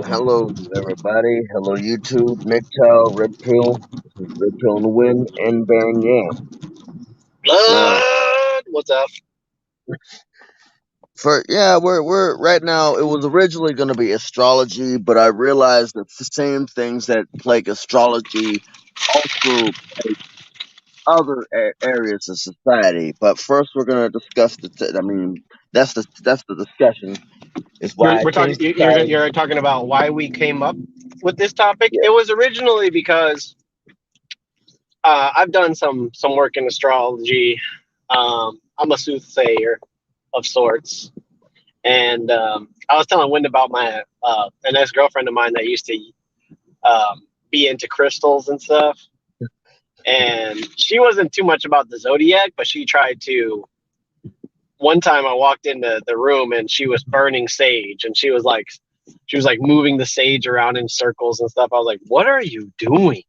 Hello, everybody. Hello, YouTube, MGTOW, Red Pill. This is Red Pill in the Wind and Baron Yam. Now, Blood. What's up? we're right now. It was originally going to be astrology, but I realized that the same things that plague astrology also other areas of society. But first, we're going to discuss I mean, that's the discussion. Is why I We're talking. changed the title. You're talking about why we came up with this topic. Yeah. It was originally because I've done some work in astrology. I'm a soothsayer of sorts, and I was telling Wind about my an ex girlfriend of mine that used to be into crystals and stuff. And she wasn't too much about the zodiac, but she tried to. One time I walked into the room and she was burning sage, and she was like moving the sage around in circles and stuff. I was like, "What are you doing?"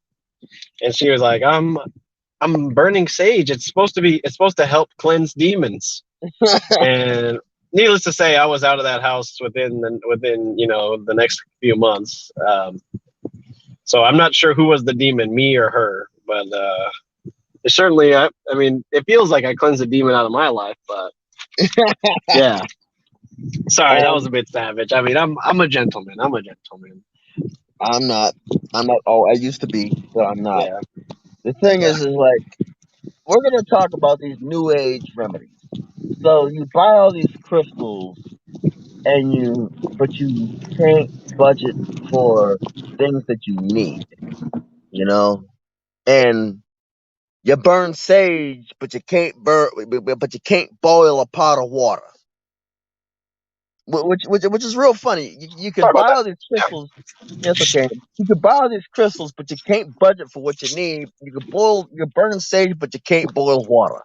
And she was like, I'm burning sage. It's supposed to help cleanse demons." And needless to say, I was out of that house within the next few months. So I'm not sure who was the demon, me or her, but it certainly I mean it feels like I cleansed a demon out of my life, but yeah. Sorry, that was um, a bit savage. I mean, I'm a gentleman. I'm a gentleman. I'm not. I'm not. Oh, I used to be, but I'm not. Yeah. The thing Yeah. is like we're gonna talk about these new age remedies. So you buy all these crystals, but you can't budget for things that you need, you know. And you burn sage, but you can't boil a pot of water, which is real funny. You can Sorry about buy that. all these crystals. Yes, okay. You can buy all these crystals, but you can't budget for what you need. You burn sage, but you can't boil water.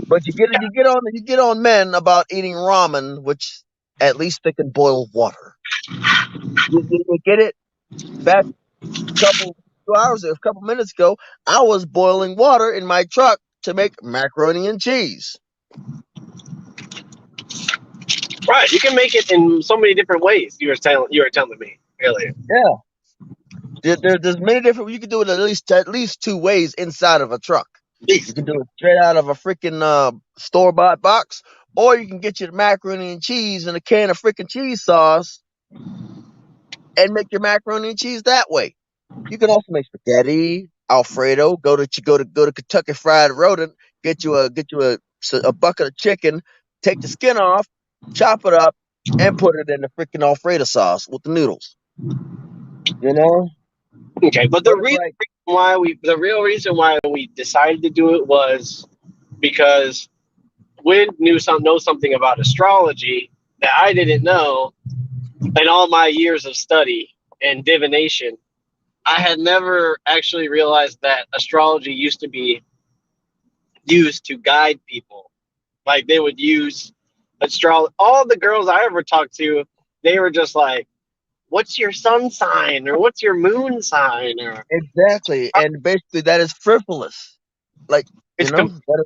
But you get on men about eating ramen, which at least they can boil water. You get it? Back a couple minutes ago, I was boiling water in my truck to make macaroni and cheese. Right, you can make it in so many different ways. You were telling me earlier. Yeah, there's many different. You can do it at least two ways inside of a truck. You Jeez. can do it straight out of a freaking store bought box, or you can get your macaroni and cheese in a can of freaking cheese sauce and make your macaroni and cheese that way. You can also make spaghetti, Alfredo. Go to Kentucky Fried Rodent. Get you a bucket of chicken. Take the skin off, chop it up, and put it in the freaking Alfredo sauce with the noodles. You know, Okay, but but it's like, the real reason why we decided to do it was because Wynn knows something about astrology that I didn't know. In all my years of study and divination, I had never actually realized that astrology used to be used to guide people. Like they would use astrology. All the girls I ever talked to, they were just like, "What's your sun sign?" or "What's your moon sign?" or exactly, and basically that is frivolous. Like, it's com- that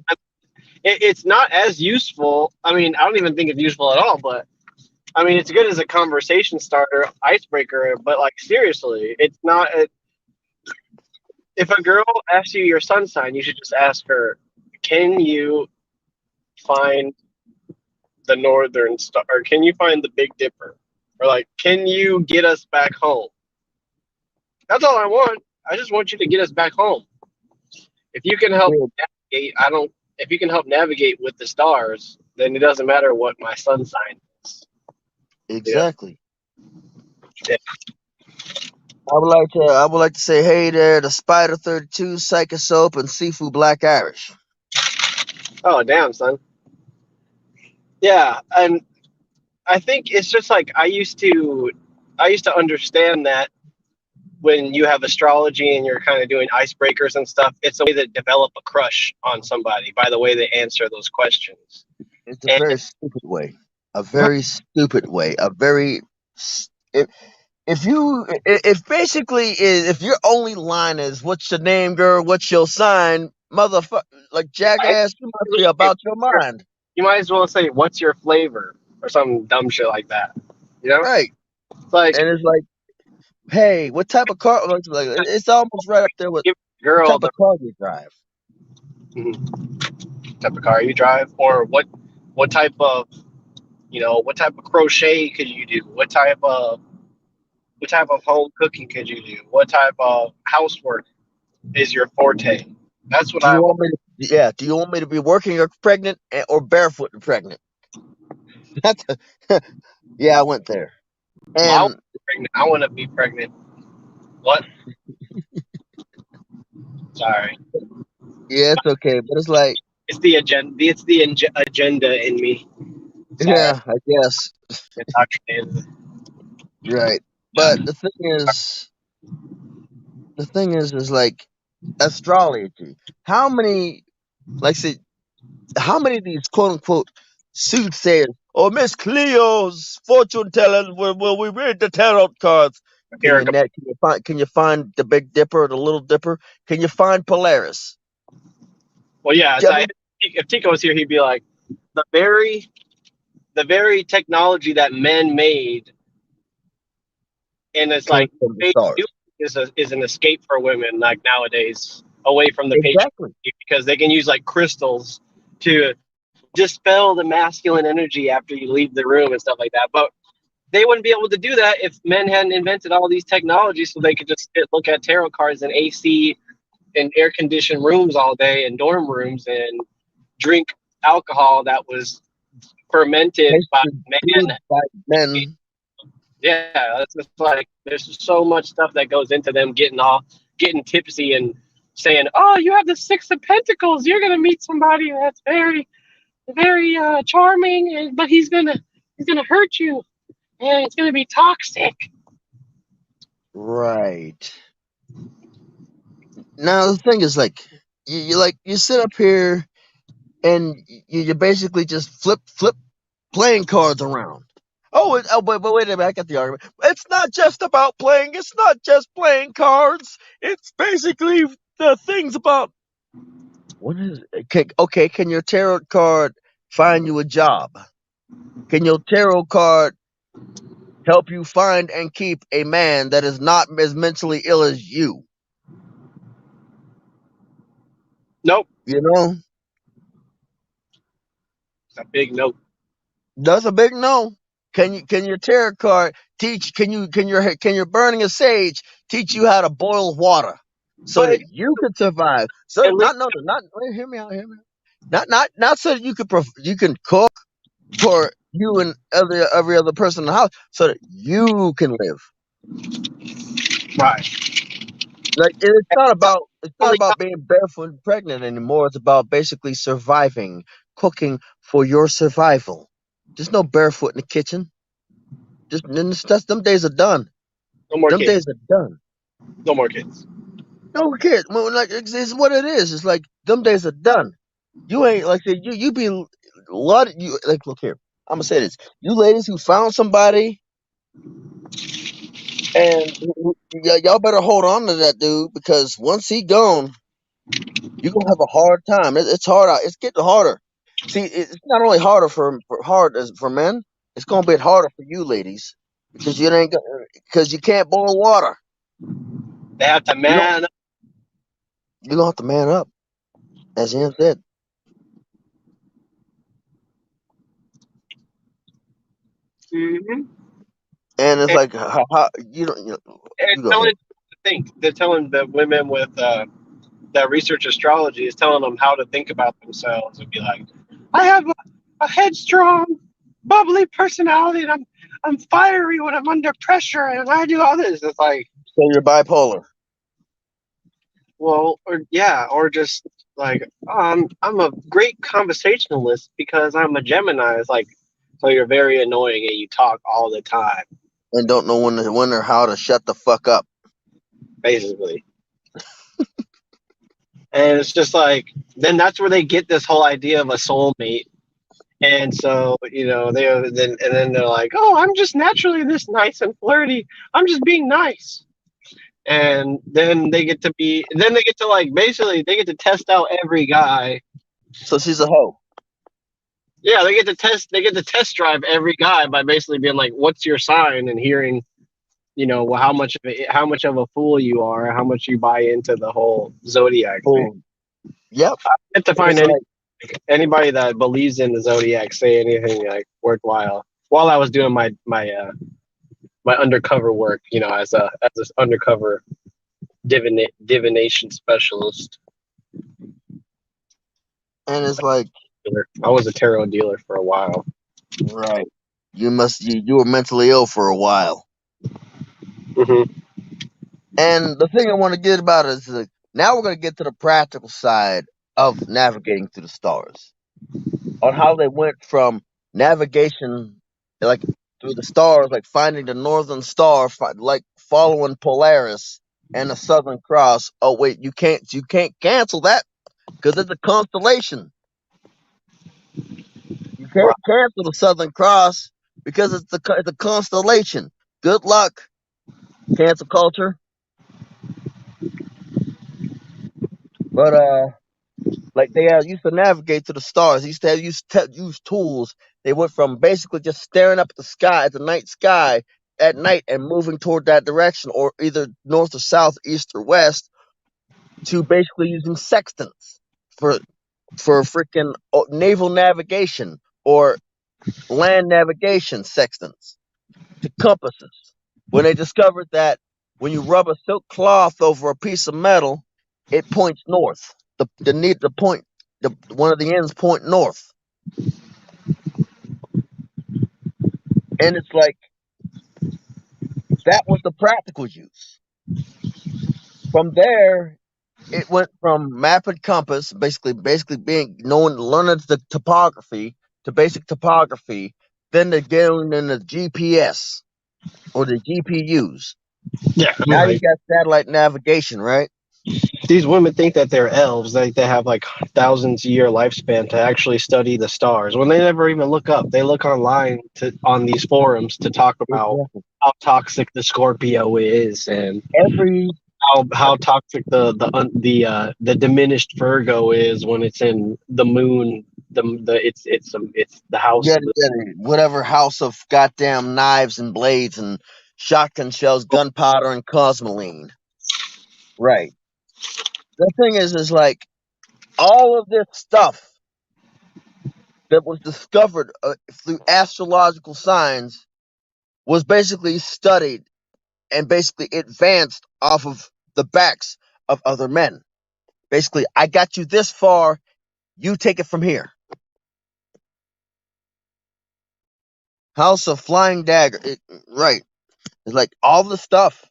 is, it's not as useful. I mean, I don't even think it's useful at all. But I mean, it's good as a conversation starter, icebreaker. But like seriously, it's not. If a girl asks you your sun sign, you should just ask her, "Can you find the northern star? Or can you find the Big Dipper? Or like, can you get us back home?" That's all I want. I just want you to get us back home. If you can help yeah, navigate, I don't. If you can help navigate with the stars, then it doesn't matter what my sun sign is. You know? exactly. Yeah. I would like to say, hey there, the Spider 32, Psycho Soap, and Seafood Black Irish. Oh, damn, son. Yeah, and I think it's just like I used to understand that when you have astrology and you're kind of doing icebreakers and stuff, it's a way to develop a crush on somebody by the way they answer those questions. It's a And very stupid way. A very stupid way. A very if if basically if your only line is "What's your name, girl? What's your sign?" Motherfucker, like I, jackass, you must be about your mind. you might as well say, "What's your flavor?" or some dumb shit like that. You know, Right. it's like And it's like, hey, what type of car? Like, it's almost right up there with give a what girl type the of car you drive. type of car you drive, or what type of what type of crochet could you do? What type of home cooking could you do? What type of housework is your forte? That's what Do I you want. want me to? Yeah. Do you want me to be working or pregnant or barefoot and pregnant? That's yeah. I went there, Well, I want and to be pregnant. I want to be pregnant. What? Sorry. yeah, it's okay. But it's like, It's the agenda. It's the agenda in me. Sorry, yeah, I guess I'm indoctrinated. right. Yeah. But the thing is like astrology. How many, like, say, how many of these quote unquote soothsayers or Miss Cleo's fortune tellers will we read the tarot cards? Can you Erica. net? Can you find the Big Dipper, the Little Dipper? Can you find Polaris? Well, yeah. I So mean, if Tico was here, he'd be like, the very the very technology that men made, and it's came like from the they do stars. is an escape for women like nowadays, away from the patriarchy, Exactly. because they can use like crystals to dispel the masculine energy after you leave the room and stuff like that. But they wouldn't be able to do that if men hadn't invented all these technologies, so they could just look at tarot cards in AC and air conditioned rooms all day and dorm rooms and drink alcohol that was fermented by Tasted man. brewed by men. Yeah, it's just like there's so much stuff that goes into them getting tipsy and saying, "Oh, you have the Six of Pentacles. You're gonna meet somebody that's very charming, but he's gonna hurt you, and it's gonna be toxic." Right. Now the thing is like you sit up here and you basically just flip playing cards around. But wait a minute, I got the argument. It's not just about playing. It's not just playing cards. It's basically the things about what is it? Okay, can your tarot card find you a job? Can your tarot card help you find and keep a man that is not as mentally ill as you? Nope, You know, it's a big nope. that's a big no. Can your tarot card teach? Can your burning a sage teach you how to boil water so But that you can survive? So at least not no no not wait, hear me out, hear me out. Not so that you can cook for you and every other person in the house so that you can live. right. Like it's not Only about being barefoot and pregnant anymore. It's about basically surviving, cooking for your survival. There's no barefoot in the kitchen. Just them days are done. no more Them days kids. are done. No more kids. No kid. Well, like it's what it is. It's like them days are done. You ain't like say you be a lot of you like look here. I'm gonna say this. You ladies who found somebody and y'all better hold on to that dude because once he gone, you're gonna have a hard time. It's hard out. It's getting harder. See, it's not only harder hard as for men. It's gonna be harder for you ladies because because you can't boil water. They have to You don't. man. You're gonna have to man up, as Ian said. Mm-hmm. And it's And, like how you don't and you go telling ahead. to think. They're telling the women with that research astrology is telling them how to think about themselves and be like, I have a headstrong, bubbly personality, and I'm fiery when I'm under pressure, and I do all this. It's like, So you're bipolar. well, or yeah, or just like, I'm a great conversationalist because I'm a Gemini. It's like, so you're very annoying and you talk all the time, And don't know when or how to shut the fuck up. basically. And it's just like, then that's where they get this whole idea of a soulmate. And so, then they're like, "Oh, I'm just naturally this nice and flirty. I'm just being nice." And then they get to like basically they get to test out every guy. So she's a hoe. Yeah, they get to test. They get to test drive every guy by basically being like, "What's your sign?" and hearing, how much of a fool you are, how much you buy into the whole zodiac thing. Oh, yep. I have to And find it's like, anybody that believes in the zodiac say anything like worthwhile while I was doing my undercover work. As this undercover divination specialist. and it's like, I was a tarot dealer for a while. right. You were mentally ill for a while. Hmm. And the thing I want to get about is like, now we're going to get to the practical side of navigating through the stars, on how they went from navigation, like through the stars, like finding the northern star, like following Polaris and the Southern Cross. Oh wait, you can't cancel that because it's a constellation. You Wow. can't cancel the Southern Cross because it's a constellation. Good luck, cancel culture. But like they used to navigate to the stars. They used to use tools. They went from basically just staring up at the sky, at the night sky at night, and moving toward that direction, or either north or south, east or west, to basically using sextants for freaking naval navigation or land navigation sextants to compasses. When they discovered that when you rub a silk cloth over a piece of metal, it points north. The point, the one of the ends point north, and it's like that was the practical use. From there, it went from map and compass, basically being knowing learning the topography to basic topography, then to going into GPS or the GPUs. Yeah, I'm Now you like, got satellite navigation, right? these women think that they're elves. They have like thousands year lifespan to actually study the stars when they never even look up. They look online on these forums to talk about Exactly. how toxic the Scorpio is and Every how toxic the diminished Virgo is when it's in the moon. It's the house Yeah, of the yeah, whatever house of goddamn knives and blades and shotgun shells, gunpowder and cosmoline. Right. The thing is like all of this stuff that was discovered through astrological signs was basically studied and basically advanced off of the backs of other men. Basically, I got you this far, you take it from here. House of Flying Dagger. Right. It's like all the stuff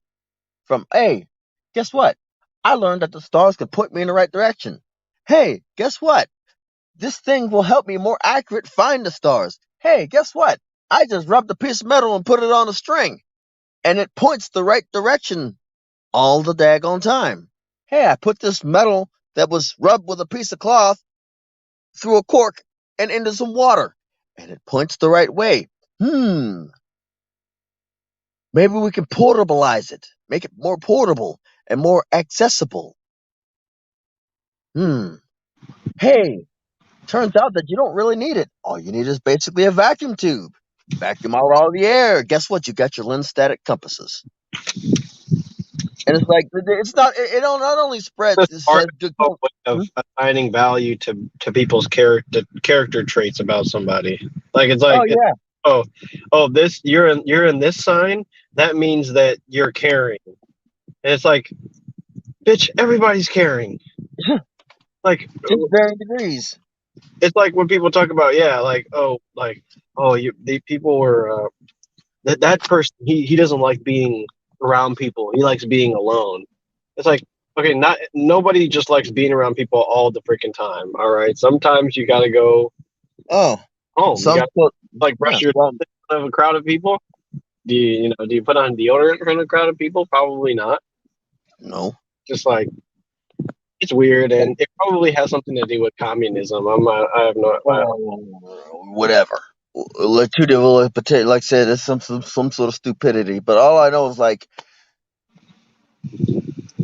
from, hey, guess what? I learned that the stars can point me in the right direction. Hey, guess what? This thing will help me more accurate find the stars. Hey, guess what? I just rubbed a piece of metal and put it on a string, and it points the right direction all the daggone time. Hey, I put this metal that was rubbed with a piece of cloth through a cork and into some water, and it points the right way. Maybe we can portabilize it, make it more portable and more accessible. Hmm. Hey, turns out that you don't really need it. All you need is basically a vacuum tube. Vacuum out all the air. Guess what? You got your lens static compasses. And it's like it's not. It don't not only spreads. It art says good. way of assigning value to people's character traits about somebody. Like it's Oh like, yeah. oh, this you're in this sign. That means that you're caring. And it's like, bitch, everybody's caring. Like Just varying degrees. it's like when people talk about, yeah, the people were that person, he doesn't like being around people. He likes being alone. It's like, okay, not nobody just likes being around people all the freaking time. All right, sometimes you got to go Oh, home. You some got to put. like Yeah. brush your Well, teeth in front of a crowd of people. Do you put on deodorant in front of a crowd of people? Probably not. no. Just like it's weird, and it probably has something to do with communism. I have no. Whatever. Like two different, like I said, it's some sort of stupidity. But all I know is like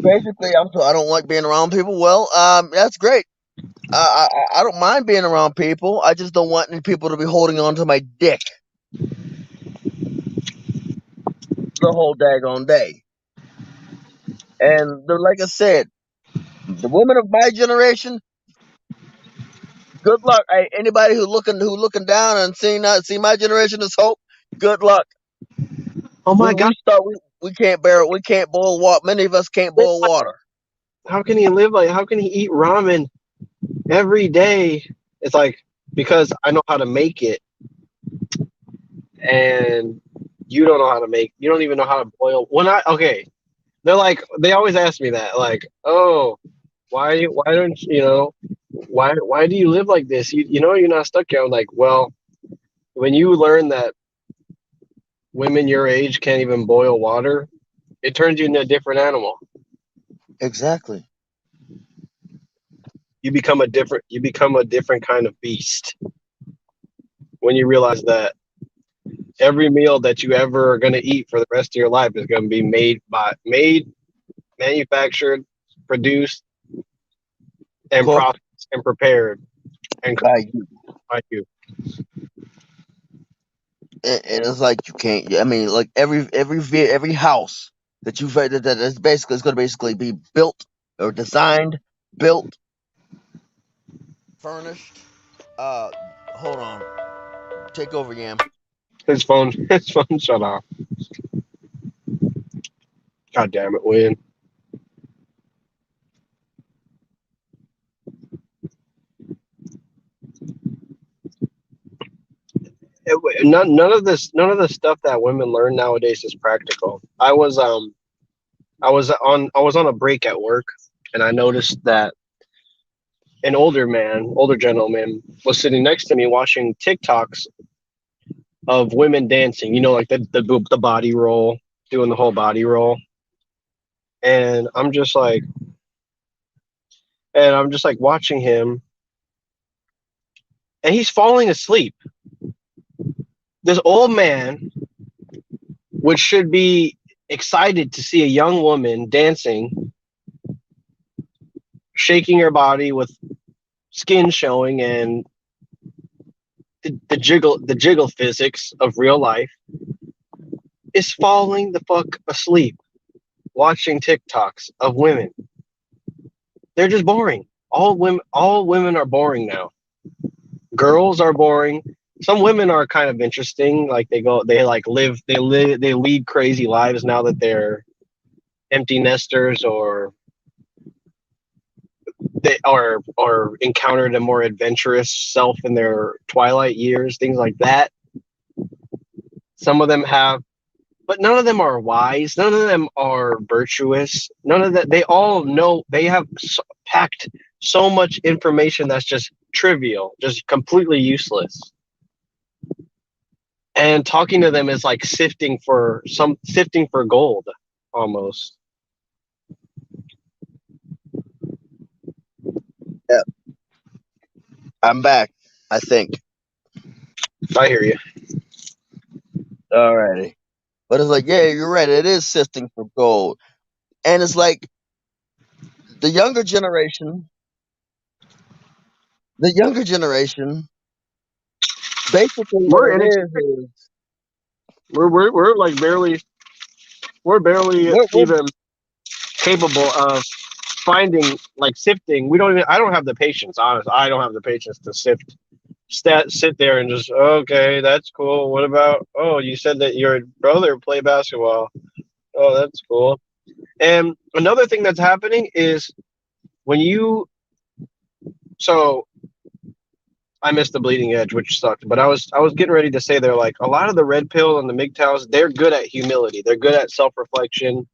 basically, I don't like being around people. Well, that's great. I don't mind being around people. I just don't want any people to be holding on to my dick the whole daggone day. And like I said, the women of my generation, good luck. Anybody who looking down and see my generation as hope, good luck. Oh We my God. we start we can't boil water. Many of us can't boil water. How can he live like? How can he eat ramen every day? It's like because I know how to make it, and you don't know how to make. You don't even know how to boil. When I okay, they're like they always ask me that. Like, oh, why don't you know? Why do you live like this? You know you're not stuck here. I'm like, well, when you learn that women your age can't even boil water, it turns you into a different animal. Exactly. You become a different kind of beast when you realize that every meal that you ever are going to eat for the rest of your life is going to be made, manufactured, produced, and Cooked processed and prepared and cooked by you. by you. And it's like you can't. I mean, like every house that that is basically is going to basically be built or designed, built, furnished. Uh, hold on, take over, Yam. His phone shut off. God damn it, Win. None of the stuff that women learn nowadays is practical. I was on a break at work, and I noticed that an older gentleman, was sitting next to me watching TikToks of women dancing. You know, like the body roll, doing the whole body roll, and I'm just like watching him, and he's falling asleep. This old man, which should be excited to see a young woman dancing, shaking her body with skin showing and the jiggle physics of real life, is falling the fuck asleep watching TikToks of women. They're just boring. All women are boring now. Girls are boring. Some women are kind of interesting. Like they lead crazy lives now that they're empty nesters or encountered a more adventurous self in their twilight years, things like that. Some of them have, but none of them are wise. None of them are virtuous. None of that. They all know they have packed so much information that's just trivial, just completely useless. And talking to them is like sifting for gold almost. Yeah, I'm back. I think. I hear you. Alrighty, but it's like, yeah, you're right. It is sifting for gold, and it's like the younger generation. The younger generation, basically, what We're it inex- is we're like barely we're even capable of finding like sifting. We don't even. I don't have the patience. Honest, I don't have the patience to sit there and just okay, that's cool. What about? Oh, you said that your brother played basketball. Oh, that's cool. And another thing that's happening is when you so I missed the bleeding edge, which sucked. But I was getting ready to say they're like a lot of the red pill and the MGTOWs. They're good at humility. They're good at self reflection.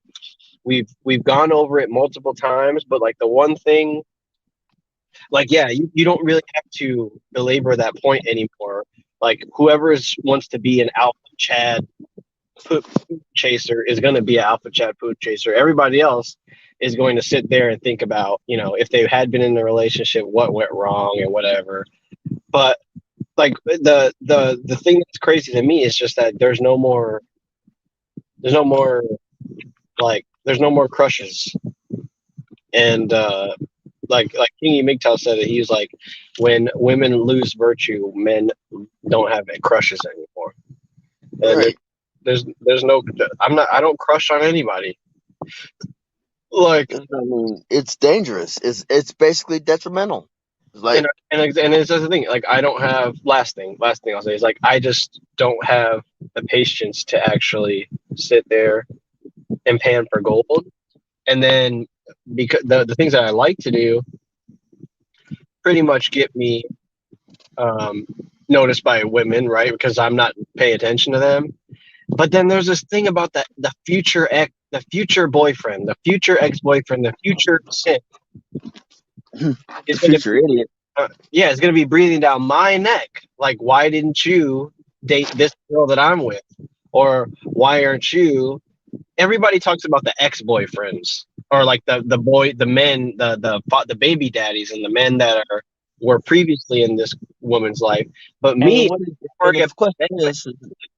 We've gone over it multiple times, but like the one thing, like yeah, you don't really have to belabor that point anymore. Like wants to be an alpha Chad poop chaser is going to be an alpha Chad poop chaser. Everybody else is going to sit there and think about, you know, if they had been in a relationship, what went wrong and whatever. But like the thing that's crazy to me is just that there's no more there's no more crushes and like King MGTOW said it. He's like, when women lose virtue, men don't have crushes anymore. And Right. there's no, I don't crush on anybody. Like, I mean, it's dangerous. It's basically detrimental. It's like, and it's the thing. Like, I don't have last thing I'll say is like I just don't have the patience to actually sit there and pan for gold. And then because the things that I like to do pretty much get me um, noticed by women, right? Because I'm not paying attention to them. But then there's this thing about the future the future boyfriend, the future ex boyfriend, the future simp the is going to future idiot. yeah, it's going to be breathing down my neck. Like, why didn't you date this girl that I'm with? Or why aren't you? Everybody talks about the ex boyfriends or like the men, the baby daddies and the men that were previously in this woman's life. But And me, what is, and forget the question is,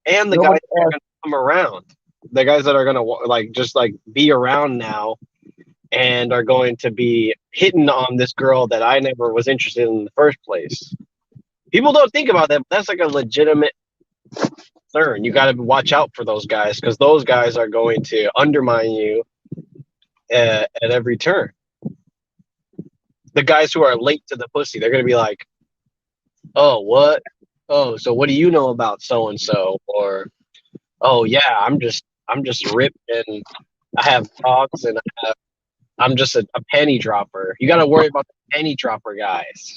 and the guys nobody that are asked. going to come around, the guys that are going to like just like be around now and are going to be hitting on this girl that I never was interested in the first place. People don't think about that, but that's like a legitimate concern. You got to watch out for those guys because those guys are going to undermine you at every turn. The guys who are late to the pussy, they're going to be like, "Oh, what? Oh, so what do you know about so and so?" Or, "Oh, yeah, I'm just ripped and I have dogs and I'm just a penny dropper." You got to worry about the penny dropper guys.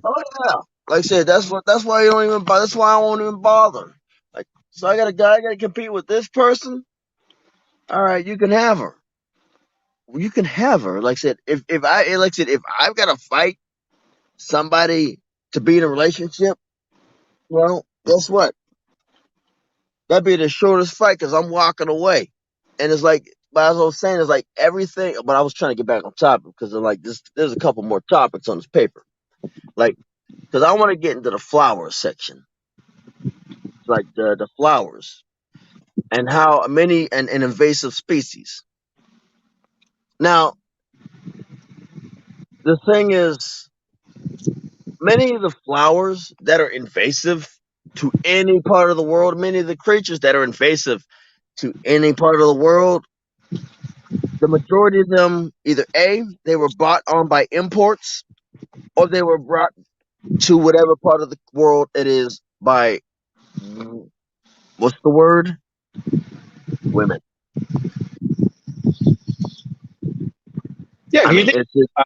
Oh yeah, like I said, that's why you don't even. That's why I won't even bother. Like, so I got a guy. I got to compete with this person. All right, you can have her. You can have her. Like I said, if I've got to fight somebody to be in a relationship, well, guess what? That'd be the shortest fight because I'm walking away. And it's like, but as I was saying, it's like everything. But I was trying to get back on topic because like this, there's a couple more topics on this paper. Like, because I want to get into the flowers section, like the flowers and how many and invasive species. Now, the thing is, many of the flowers that are invasive to any part of the world, many of the creatures that are invasive to any part of the world, the majority of them either A, they were brought on by imports, or they were brought to whatever part of the world it is by what's the word? Women. Yeah, I if you mean, think it's just an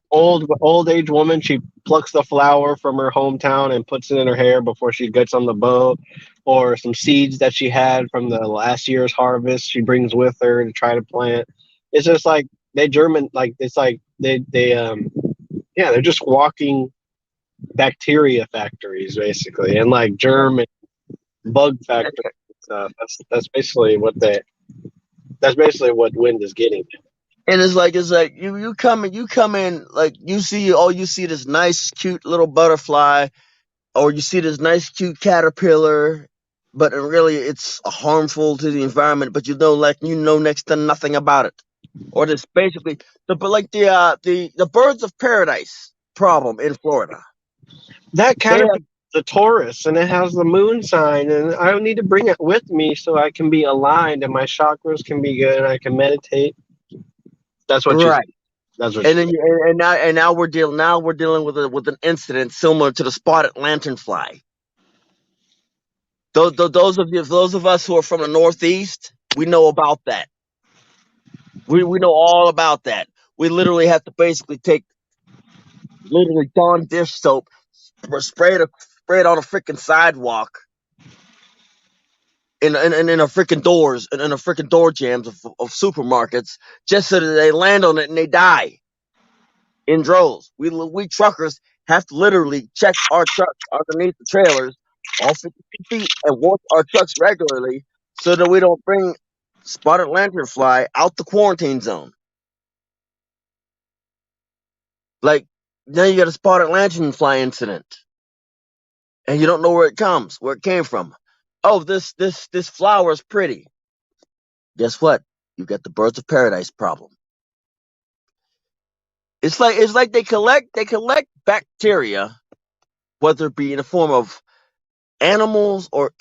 old age woman, she plucks the flower from her hometown and puts it in her hair before she gets on the boat, or some seeds that she had from the last year's harvest she brings with her to try to plant. It's just like they German, like it's like they yeah, they're just walking bacteria factories basically, and like germ and bug factories and stuff. That's basically what that's basically what wind is getting. and it's like you come in like you see this nice cute little butterfly or you see this nice cute caterpillar, but really it's harmful to the environment, but you know next to nothing about it. Or this basically but like the birds of paradise problem in Florida. That They have caterpillar is a Taurus and it has the moon sign, and I need to bring it with me so I can be aligned and my chakras can be good and I can meditate. That's what you. right. That's what And you. then and now we're dealing with an incident similar to the spotted lanternfly. Those of us who are from the Northeast, we know about that. We know all about that. We literally have to basically take literally Dawn dish soap, spray it on a freaking sidewalk in a freaking doors and in a freaking door jams of supermarkets just so that they land on it and they die in droves. We truckers have to literally check our trucks underneath the trailers all 50 feet and wash our trucks regularly so that we don't bring spotted lanternfly out the quarantine zone. Like now you got a spotted lanternfly incident and you don't know where it came from. Oh, this flower is pretty. Guess what? You've got the birds of paradise problem. It's like they collect bacteria, whether it be in the form of animals or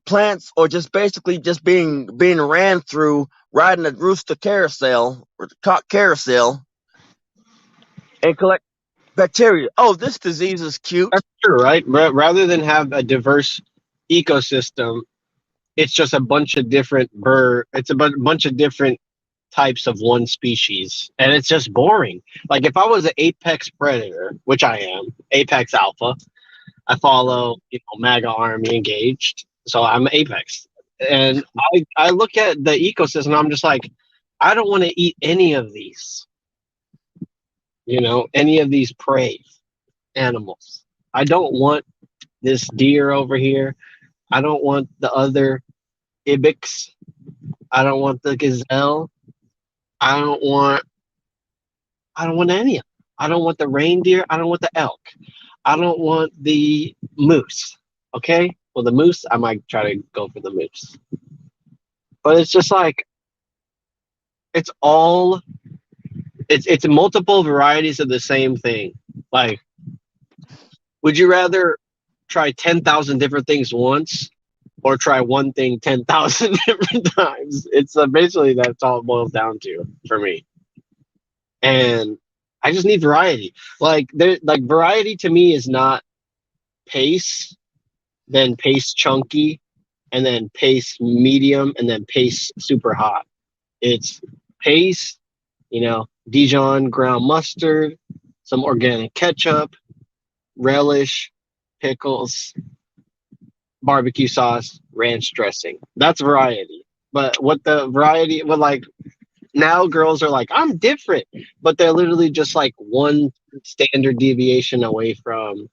plants, or just basically just being ran through riding a rooster carousel or the cock carousel, and collect bacteria. Oh, this disease is cute. That's true, right? Rather than have a diverse ecosystem, it's just a bunch of different It's a bunch of different types of one species, and it's just boring. Like if I was an apex predator, which I am, apex alpha, I follow MAGA army engaged, so I'm apex, and I look at the ecosystem. I'm just like, I don't want to eat any of these, any of these prey animals. I don't want this deer over here. I don't want the other ibex. I don't want the gazelle. I don't want I don't want any of them. I don't want the reindeer. I don't want the elk. I don't want the moose. Okay? Well, the moose, I might try to go for the moose. But it's just like it's all it's multiple varieties of the same thing. Like, would you rather try 10,000 different things once or try one thing 10,000 different times? It's basically that's all it boils down to for me. And I just need variety. Like variety to me is not pace, then pace chunky, and then pace medium, and then pace super hot. It's pace, Dijon ground mustard, some organic ketchup, relish, pickles, barbecue sauce, ranch dressing. That's variety. But what the variety, what like now girls are like, I'm different, but they're literally just like one standard deviation away from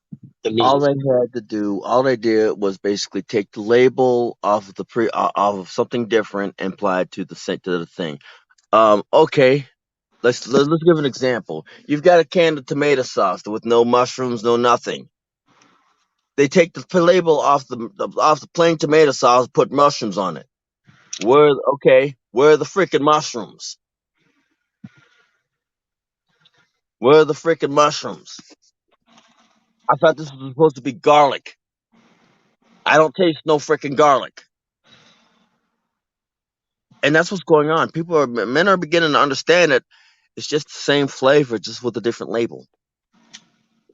the All mean. they had to do, all they did was basically take the label off of off of something different and apply it to the thing. Okay, let's give an example. You've got a can of tomato sauce with no mushrooms, no nothing. They take the label off the plain tomato sauce, put mushrooms on it. Where are the freaking mushrooms? Where are the freaking mushrooms? I thought this was supposed to be garlic. I don't taste no freaking garlic. And that's what's going on. Men are beginning to understand that it's just the same flavor, just with a different label.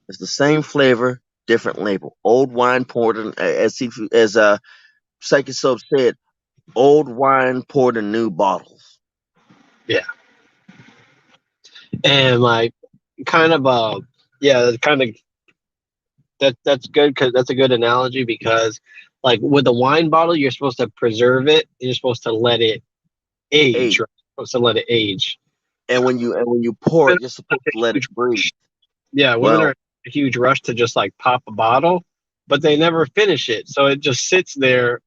It's the same flavor, different label. Old wine poured in, as Psychic Soap said, old wine poured in new bottles. Yeah. And like kind of yeah, kind of that's good because that's a good analogy because like with a wine bottle you're supposed to preserve it, you're supposed to let it age, Age. right? You're supposed to let it age. And when you pour Women it, you're are supposed in to a let it huge breathe. rush. Yeah, women are Well, in a huge rush to just like pop a bottle, but they never finish it, so it just sits there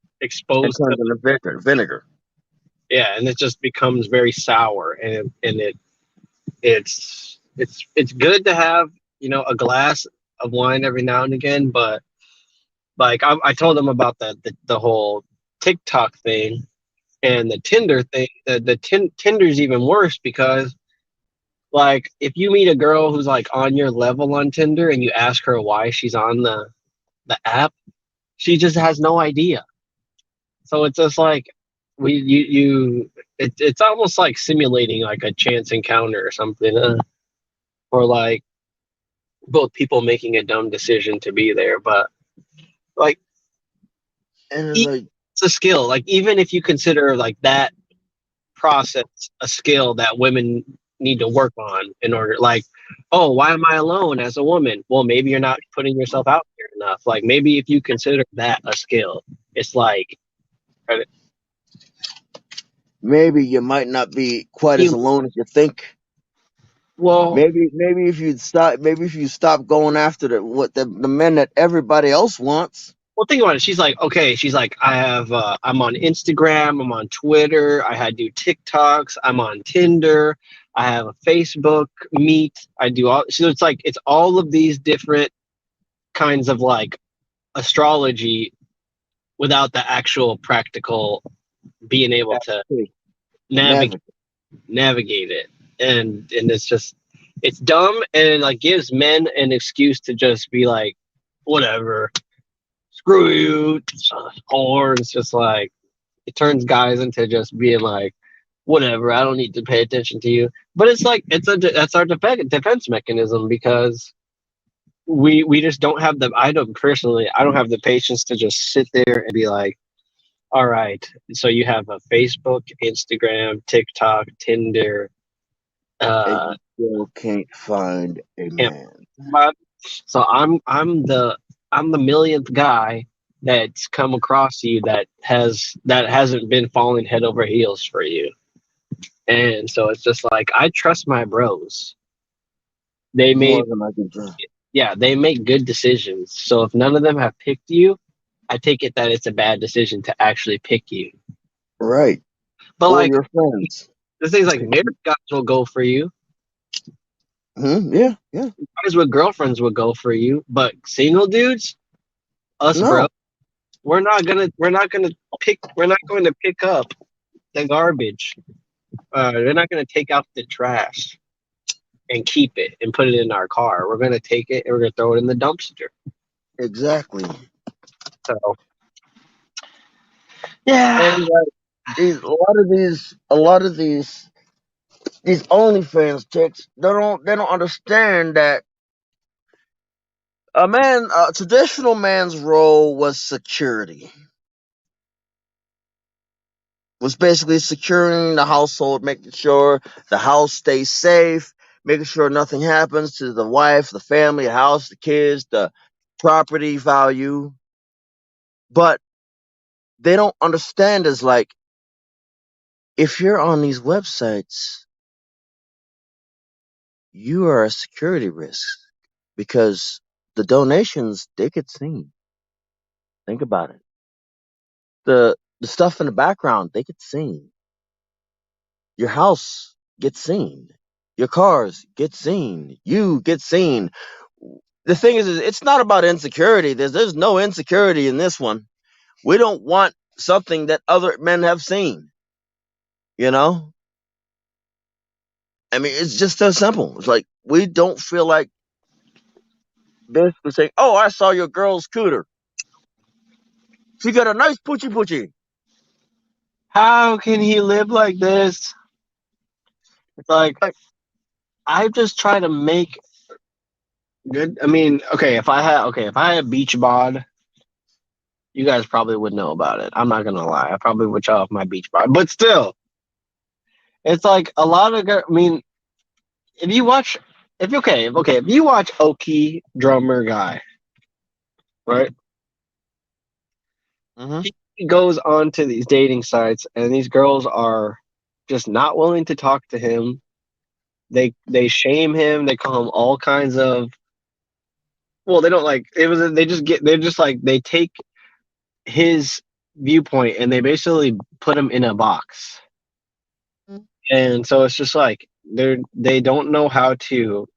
it exposed to turns into vinegar. yeah, and it just becomes very sour, it's good to have a glass of wine every now and again, but like I told them about the whole TikTok thing and the Tinder thing. Tinder's even worse because like if you meet a girl who's like on your level on Tinder and you ask her why she's on the app, she just has no idea. So it's just like it's almost like simulating like a chance encounter or something, or like both people making a dumb decision to be there. But like And it's it's like, a skill. Like even if you consider like that process a skill that women need to work on in order, like, oh, why am I alone as a woman? Well, maybe you're not putting yourself out there enough. Like maybe if you consider that a skill, it's like maybe you might not be quite as alone as you think. well, Maybe if you stop going after the men that everybody else wants. think about it. She's like, okay, she's like, I'm on Instagram, I'm on Twitter, I had do TikToks, I'm on Tinder, I have a Facebook meet, I do all. So it's like it's all of these different kinds of like astrology without the actual practical being able to Hey, navigate never. navigate it, and it's just it's dumb and it, like gives men an excuse to just be like, whatever, screw you, or it's just like it turns guys into just being like, whatever, I don't need to pay attention to you. But it's like that's our defense mechanism because we just don't have the I don't personally I don't have the patience to just sit there and be like, all right, so you have a Facebook, Instagram, TikTok, Tinder, And uh, you still can't find a and- man. so I'm the millionth guy that's come across you that hasn't been falling head over heels for you. And so it's just like I trust my bros. They More made than I can drink. yeah, they make good decisions. So if none of them have picked you, I take it that it's a bad decision to actually pick you. Right. But Or like your friends. the things like married guys will go for you. Yeah, yeah. Guys with girlfriends will go for you. But single dudes, us bro, No, we're not going to pick up the garbage. They're not going to take out the trash and keep it and put it in our car. We're going to take it and we're going to throw it in the dumpster. exactly. So yeah, And like a lot of these OnlyFans chicks, they don't understand that a traditional man's role was security. Was basically securing the household, making sure the house stays safe, making sure nothing happens to the wife, the family, the house, the kids, the property value. But they don't understand is like if you're on these websites, you are a security risk because the donations they get seen. Think about it. The stuff in the background they get seen. Your house gets seen. Your cars get seen. You get seen. The thing is it's not about insecurity. There's no insecurity in this one. We don't want something that other men have seen. You know? I mean, it's just that simple. It's like we don't feel like basically saying, "Oh, I saw your girl's cooter. She got a nice poochie poochie." how can he live like this? It's like Like, I just try to make good. I mean, if I had beach bod, you guys probably would know about it. I'm not gonna lie. I probably would show off my beach bod, but still, it's like a lot of. I mean, if you watch, if you watch Oki drummer guy, right? hmm He goes on to these dating sites, and these girls are just not willing to talk to him. They shame him. They call him all kinds of. Well, they don't like it was. They just get. They're just like they take his viewpoint and they basically put him in a box. And so it's just like they don't know how to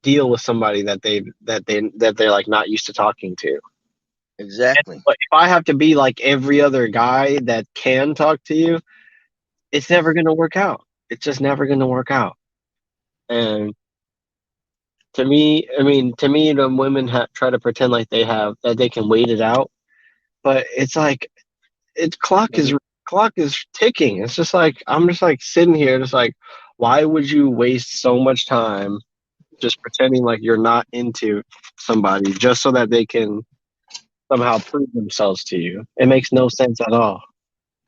deal with somebody that they're like not used to talking to. exactly. But if I have to be like every other guy that can talk to you, it's never going to work out. It's just never going to work out. And to me, the women try to pretend like that they can wait it out, but it's like its clock is ticking. It's just like I'm just like sitting here, just like, why would you waste so much time just pretending like you're not into somebody just so that they can somehow prove themselves to you? It makes no sense at all.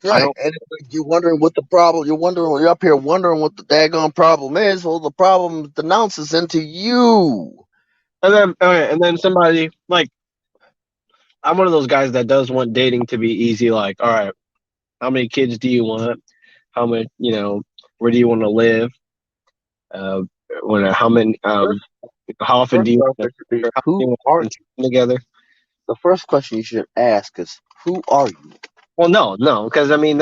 I Right. don't. And it's like you're wondering what the problem. You're up here wondering what the daggone problem is. Well, the problem denounces into you. And then okay, and then somebody like I'm one of those guys that does want dating to be easy. Like, all right, how many kids do you want? How many? Where do you want to live? Uh, how many? First, How often do first you off, want it should be to? How often do who you want are to spend time together? the first question you should ask is who are you? Well, no, because I mean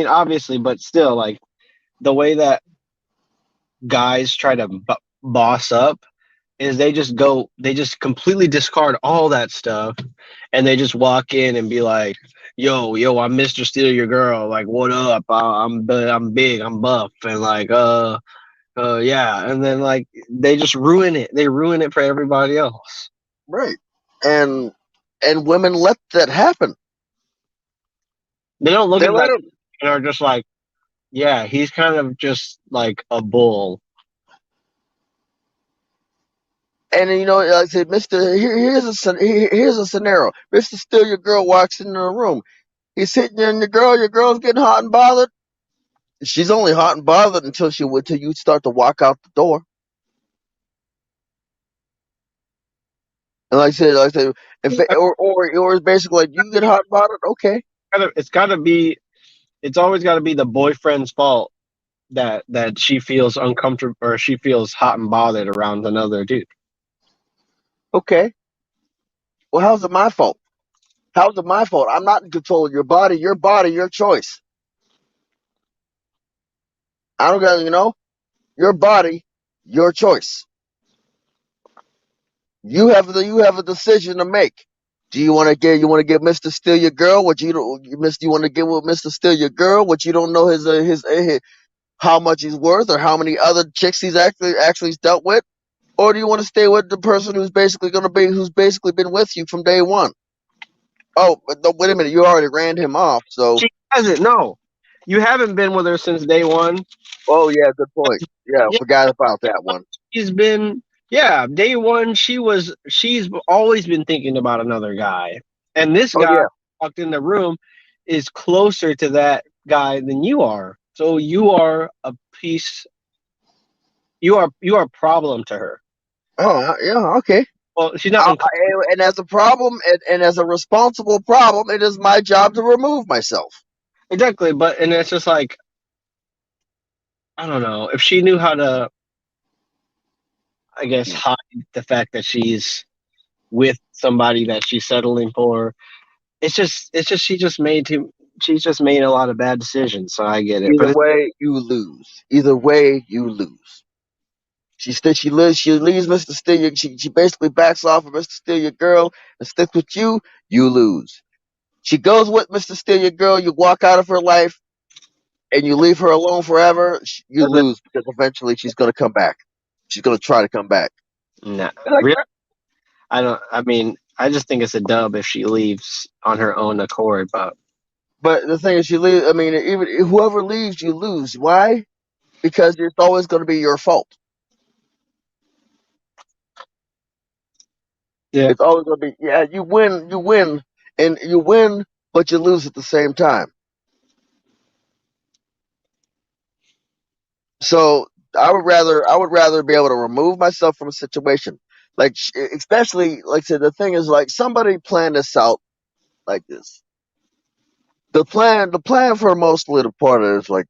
obviously, but still, like the way that guys try to boss up is they just completely discard all that stuff, and they just walk in and be like, "Yo, I'm Mister Steal Your Girl. Like, what up? I'm big, I'm buff, and like, Yeah, and then like they just ruin it. They ruin it for everybody else. Right. And women let that happen. They don't look They at let that him. and are just like, yeah, he's kind of just like a bull. And you know, like I said, Mister, here's a scenario. Mister, Still Your Girl walks into the room. He's sitting there, and your girl's getting hot and bothered. She's only hot and bothered until you start to walk out the door. And or it's basically like you get hot and bothered. Okay, It's gotta be. It's always got to be the boyfriend's fault that she feels uncomfortable or she feels hot and bothered around another dude. okay. Well, how's it my fault? How's it my fault? I'm not in control of your body. Your body, your choice. I don't got your body, your choice. You have a decision to make. Do you want to give Mister Steal Your Girl what you don't Mister you want to give with Mister Steal Your Girl what you don't know his how much he's worth or how many other chicks he's actually dealt with, or do you want to stay with the person who's basically been with you from day one? Oh, but no, wait a minute, you already ran him off. So, She hasn't. No, you haven't been with her since day one. oh yeah, good point. Yeah, Yeah, forgot about that one. she's been. Yeah, day one. She's always been thinking about another guy, and this Oh guy yeah. walked in the room is closer to that guy than you are. So you are a piece. You are a problem to her. Oh yeah. Okay. Well, she's not uncomfortable. And as a problem, and as a responsible problem, it is my job to remove myself. Exactly, but and it's just like I don't know if she knew how to, I guess, hide the fact that she's with somebody that she's settling for. It's just she's just made a lot of bad decisions. So I get it, Either but way, you lose. Either way, you lose. She leaves Mr. Steal. She basically backs off of Mr. Steal Your Girl and sticks with you. You lose. She goes with Mr. Steal Your Girl. You walk out of her life and you leave her alone forever. You and then, lose because eventually she's gonna come back. She's gonna try to come back. nah, Like, really, I don't. I mean, I just think it's a dub if she leaves on her own accord. But but the thing is, she leaves. I mean, even whoever leaves, you lose. Why? Because it's always going to be your fault. yeah, It's always going to be, yeah, and you win, but you lose at the same time. So I would rather be able to remove myself from a situation, like especially like I said, the thing is like somebody planned this out like this. The plan for mostly the part is like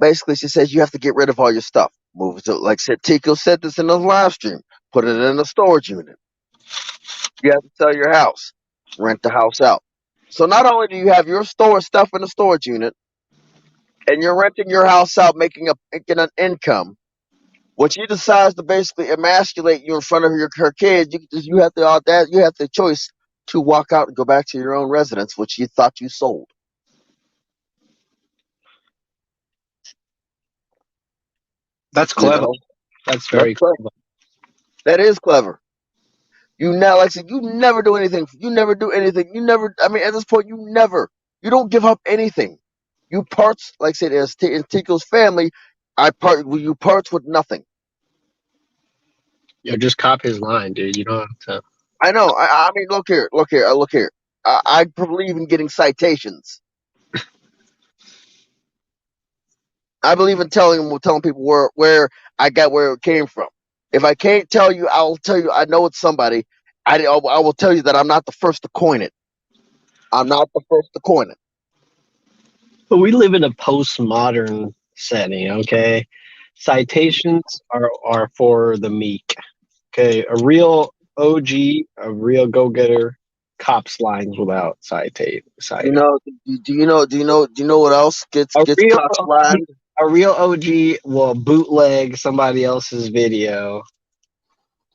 basically she says you have to get rid of all your stuff. Move it to like I said, Tico said this in the live stream. Put it in a storage unit. You have to sell your house, rent the house out. So not only do you have your store stuff in the storage unit, and you're renting your house out, making an income. When she decides to basically emasculate you in front of her kids, you have you have the choice to walk out and go back to your own residence, which you thought you sold. that's You clever. know, That's that's very clever. clever. That is clever. You now, like I said, you never do anything. You never do anything. You never. I mean, at this point, you never. You don't give up anything. You parts, like I said, in Tico's family, You parts with nothing. Yo, just cop his line, dude. You don't have to. I know. I mean, look here. I believe in getting citations. I believe in telling people where it came from. If I can't tell you, I'll tell you. I know it's somebody. I will tell you that I'm not the first to coin it. I'm not the first to coin it. But we live in a postmodern setting, okay? Citations are for the meek. Okay, a real OG, a real go getter, cops lines without You citing. know? Do you know what else A gets real cops OG, lined? a real OG will bootleg somebody else's video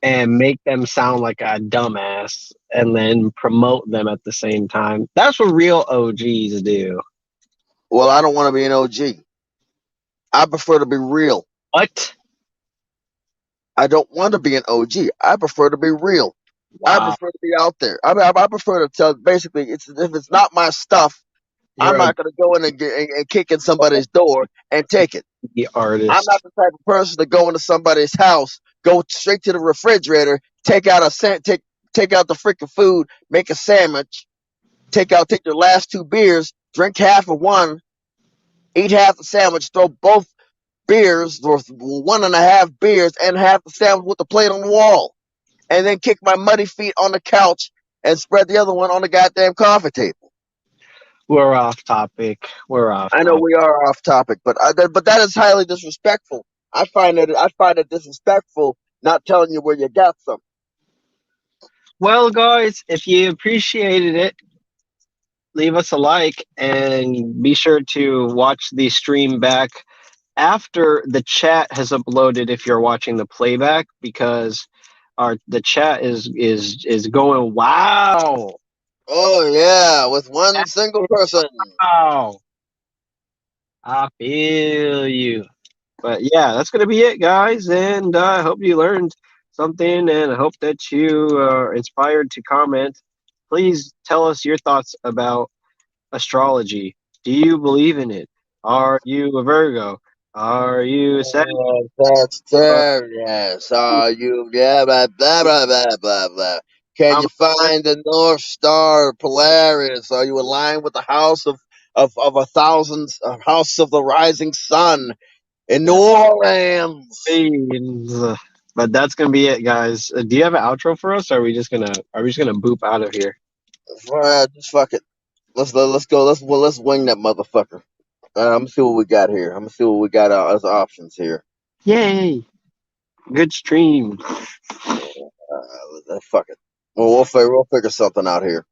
and make them sound like a dumbass and then promote them at the same time. That's what real OGs do. Well, I don't want to be an OG. I prefer to be real. What? I don't want to be an OG. I prefer to be real. I Wow, prefer to be out there. I prefer to tell. Basically, if it's not my stuff, I'm you're a not going to go in and kick in somebody's door and take it. the I'm not artist. the type of person to go into somebody's house, go straight to the refrigerator, take out the freaking food, make a sandwich, take your last two beers, drink half of one, eat half the sandwich, throw both beers or one and a half beers and half the sandwich with the plate on the wall, and then kick my muddy feet on the couch and spread the other one on the goddamn coffee table. We're off topic. We're off I know topic. we are off topic, but that is highly disrespectful. I find it disrespectful not telling you where you got some. Well, guys, if you appreciated it, leave us a like and be sure to watch the stream back after the chat has uploaded if you're watching the playback because our the chat is going wow. Oh yeah, with one single person. Wow. I feel you. But yeah, that's gonna be it, guys. And I hope you learned something, and I hope that you are inspired to comment. Please tell us your thoughts about astrology. Do you believe in it? Are you a Virgo? Are you a Sag? That's Are yes. you- You yeah blah blah blah blah blah blah. Can I'm you find the North Star Polaris? Are you aligned with the house of a thousand house of the rising sun in New yeah. Orleans? But that's gonna be it, guys. Do you have an outro for us? Or are we just gonna boop out of here? Just fuck it. Let's go. Let's wing that motherfucker. I'm gonna see what we got here. I'm gonna see what we got as options here. Yay! Good stream. Fuck it. Well, we'll figure something out here.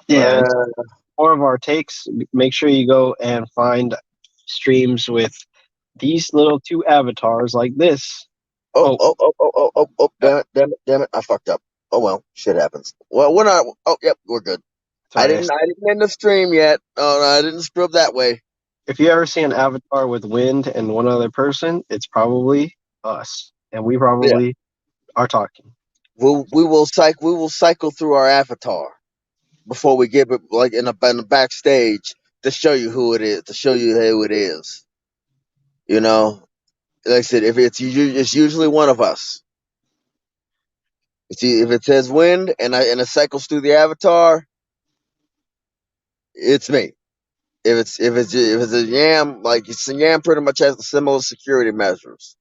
Yeah, Uh, more of our takes. Make sure you go and find streams with these little two avatars like this. oh, Oh, oh, oh, oh, oh, oh, oh, damn it, I fucked up. Oh well, shit happens. Well, we're not. Oh, yep, we're good. sorry. I didn't end the stream yet. Oh, no, I didn't screw up that way. If you ever see an avatar with wind and one other person, it's probably us, and we Yeah, probably are talking. we will cycle through our avatar before we get it like in the backstage to show you who it is, to show you who it is. You know, like I said, if it's usually one of us. If it says wind and it cycles through the avatar, it's me. If it's a yam, like it's a yam, pretty much has the similar security measures,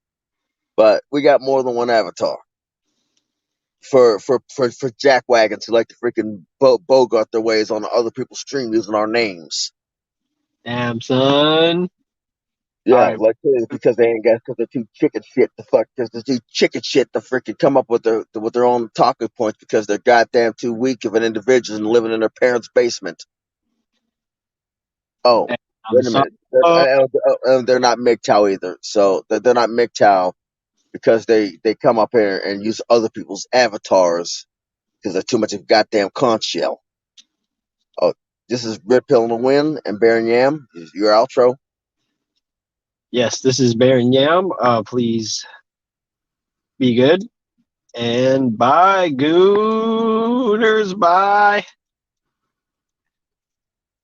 but we got more than one avatar for jackwagons who like to freaking bogart their ways on other people's stream using our names. Damn, son. All Yeah, right. like because they ain't got because they're too chicken shit to fuck because they're too chicken shit to freaking come up with their own talking points because they're goddamn too weak of an individual and living in their parents' basement. Oh, I'm wait a sorry. minute. They're not MGTOW either. So they're not MGTOW because they come up here and use other people's avatars because they're too much of a goddamn conch shell. Oh, this is Red Pill in the Wind and Baron Yam. This is your outro. Yes, this is Baron Yam. Please be good. And bye, Gooners. Bye.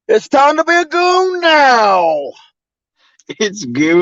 It's time to be a goon now. It's Goon.